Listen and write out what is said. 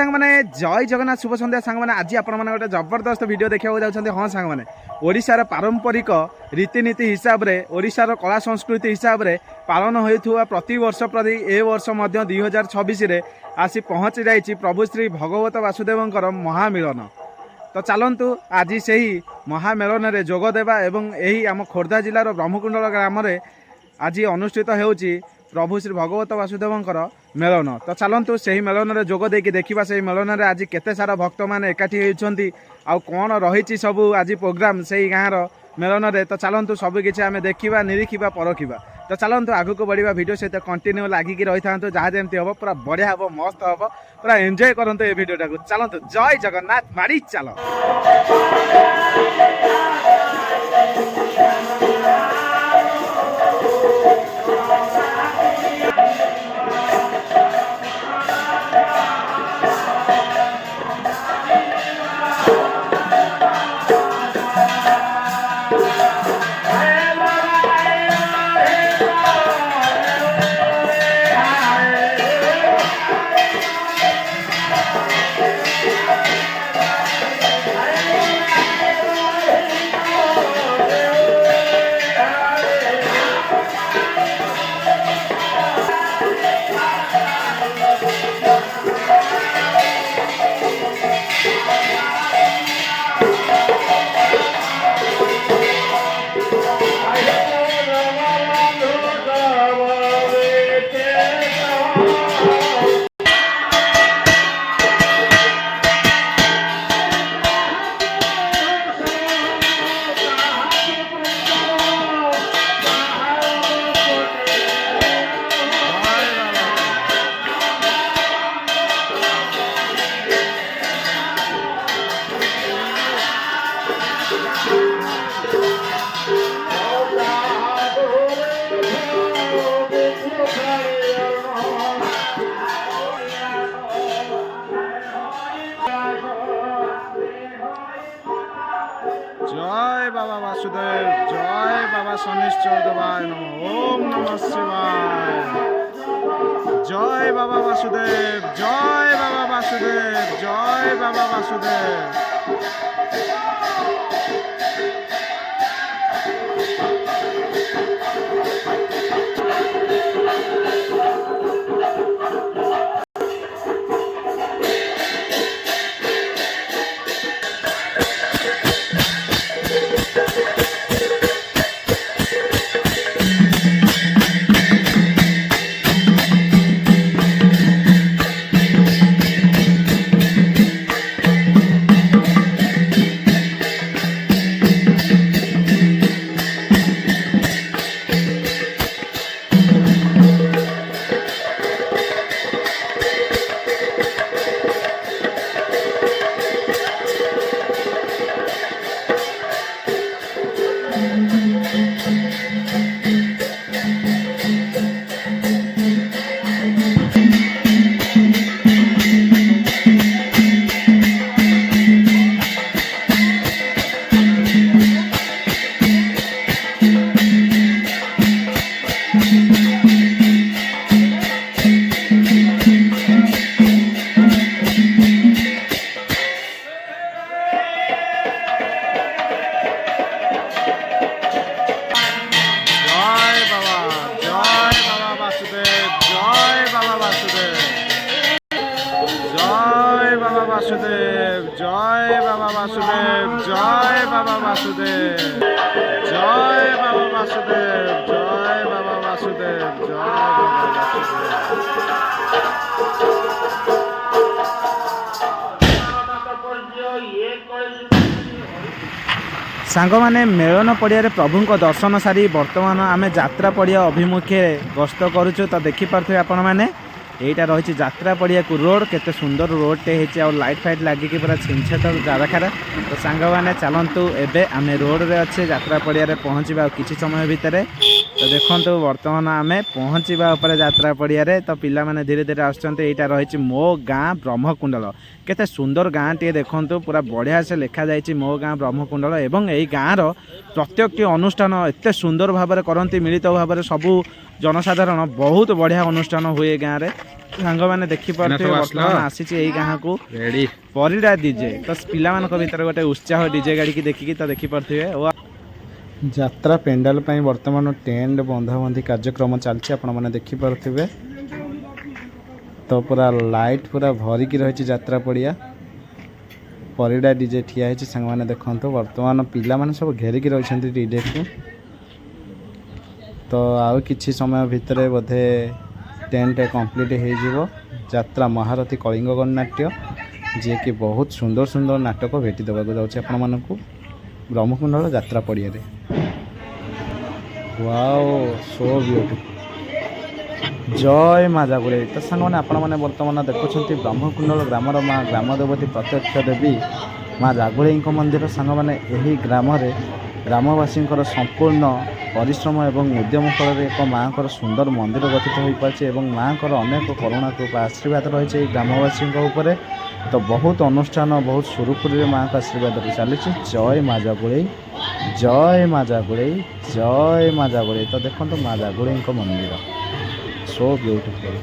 सांग मैंने जय जगन्नाथ शुभ सन्ध्या सांग मैंने आज आप गोटे जबरदस्त वीडियो देखा जाऊँच हाँ सांग मैंने ओडिशार पारंपरिक रीतिनीति हिसाब से ओडिशार कला संस्कृति हिसाब से पालन होता प्रति वर्ष प्रति ए वर्ष 2026 आसी पहुँची जाइए प्रभु श्री भगवत वासुदेवंकर महामिलन। तो चलतु आज से ही महामेलन में जोगदेवा एवं यही आम खोर्धा जिलार ब्रह्मकुंडल ग्राम आज अनुष्ठित होउची प्रभु श्री भगवत वासुदेवंकर मेलन। तो चलतु से ही मेलन में जोग देकी देखा से मेलन में आज केते सारा भक्त मैंने एकाठी होती आउ कौन रही सबू आज प्रोग्राम से गाँव मेलन में। तो चलतु सबकि आम देखा निरीखा परखा। तो चलतु आगू को बढ़िया वीडियो सहित कंटिन्यू लगिकी रही था जहाँ जमी हम पूरा बढ़िया हम मस्त हम पूरा एंजॉय करते ये वीडियोटा को। चलतु जय जगन्नाथ मारी चल। जय बाबा वासुदेव जय बाबा शनिश्चर देवाय नमः ओम नमः शिवाय। जय बाबा वासुदेव जय बाबा वासुदेव जय बाबा वासुदेव। वासुदेव जय बाबा वासुदेव जय बाबा वासुदेव जय बाबा वासुदेव जय बाबा वासुदेव जय बाबा वासुदेव। सांग मैंने मेलन पड़िया प्रभु दर्शन सारी बर्तमान आम यात्रा पड़िया अभिमुखे गस्त करुचु। तो देखिपे आपण मैंने यहीटा रही यात्रा पड़िया को रोड केते सुंदर रोडटे हो लाइट फाइट लगिकी पूरा छिंछत जाराखार। तो सांग मैंने चलतु एबे आम रोड रे अच्छे यात्रा पड़िया पहुँचा किसी समय भितर। तो देखो बर्तमान आम पहुँचा यात्रा पड़िया। तो पिला माने धीरे धीरे आसटा रही मो गाँ ब्रह्मकुंडल केते सुंदर गाँ टे देखो पूरा बढ़िया से लिखा जाइए मो गाँ ब्रह्मकुंडल। एवं यही गाँव प्रत्येक अनुष्ठान एत सुंदर भाव में करती मिलित भाव में सबू जनसाधारण बहुत बढ़िया अनुष्ठान हुए गाँव में। ସାଙ୍ଗ ମାନେ ଦେଖିପାରୁଥିବେ ବର୍ତ୍ତମାନ ଆସିଛି ଏଇ ଗାଁକୁ ରେଡି ପରିଡ଼ା ଡିଜେ ତ ପିଲାମାନଙ୍କ ଭିତରେ ଗୋଟେ ଉତ୍ସାହ ଡିଜେ ଗାଡ଼ିକି ଦେଖିକି ତ ଦେଖିପାରୁଥିବେ ଓ ଯାତ୍ରା ପେଣ୍ଡାଲ ପାଇଁ ବର୍ତ୍ତମାନ ଟେଣ୍ଟ ବନ୍ଧାବନ୍ଧି କାର୍ଯ୍ୟକ୍ରମ ଚାଲିଛି ଆପଣମାନେ ଦେଖିପାରୁଥିବେ ତ ପୁରା ଲାଇଟ୍ ପୁରା ଭରିକି ରହିଛି ଯାତ୍ରା ପଡ଼ିଆ ପରିଡ଼ା ଡିଜେ ଠିଆ ହେଇଛି ସାଙ୍ଗମାନେ ଦେଖନ୍ତୁ ବର୍ତ୍ତମାନ ପିଲାମାନେ ସବୁ ଘେରିକି ରହିଛନ୍ତି ଡିଜେକୁ ତ ଆଉ କିଛି ସମୟ ଭିତରେ ବୋଧେ ଟେଣ୍ଟ କମ୍ପ୍ଲିଟ୍ ହେଇଯିବ ଯାତ୍ରା ମହାରଥୀ କଳିଙ୍ଗ ଗଣନାଟ୍ୟ ଯିଏକି ବହୁତ ସୁନ୍ଦର ସୁନ୍ଦର ନାଟକ ଭେଟି ଦେବାକୁ ଯାଉଛି ଆପଣମାନଙ୍କୁ ବ୍ରହ୍ମକୁଣ୍ଡଳ ଯାତ୍ରା ପଡ଼ିଆରେ ୱାଓ ସୋ ବିୟୁଟିଫୁଲ ଜୟ ମା ଜାଗୁଳେଇ ତ ସାଙ୍ଗମାନେ ଆପଣମାନେ ବର୍ତ୍ତମାନ ଦେଖୁଛନ୍ତି ବ୍ରହ୍ମକୁଣ୍ଡଳ ଗ୍ରାମର ମା ଗ୍ରାମ ଦେବତୀ ପ୍ରତ୍ୟକ୍ଷ ଦେବୀ ମା ଜାଗୁଳେଇଙ୍କ ମନ୍ଦିର ସାଙ୍ଗମାନେ ଏହି ଗ୍ରାମରେ ଗ୍ରାମବାସୀଙ୍କର ସମ୍ପୂର୍ଣ୍ଣ ପରିଶ୍ରମ ଏବଂ ଉଦ୍ୟମ ଫଳରେ ଏକ ମାଆଙ୍କର ସୁନ୍ଦର ମନ୍ଦିର ଗଠିତ ହୋଇପାରିଛି ଏବଂ ମାଆଙ୍କର ଅନେକ କରୁଣା କୃପା ଆଶୀର୍ବାଦ ରହିଛି ଏହି ଗ୍ରାମବାସୀଙ୍କ ଉପରେ ତ ବହୁତ ଅନୁଷ୍ଠାନ ବହୁତ ସୁରୁଖୁରୁରେ ମାଆଙ୍କ ଆଶୀର୍ବାଦରେ ଚାଲିଛି ଜୟ ମା ଜାଗୁଳେଇ ଜୟ ମା ଜାଗୁଳେଇ ଜୟ ମା ଜାଗୁଳେଇ ତ ଦେଖନ୍ତୁ ମା ଜାଗୁଳେଇଙ୍କ ମନ୍ଦିର ସୋ ବ୍ୟୁଟିଫୁଲ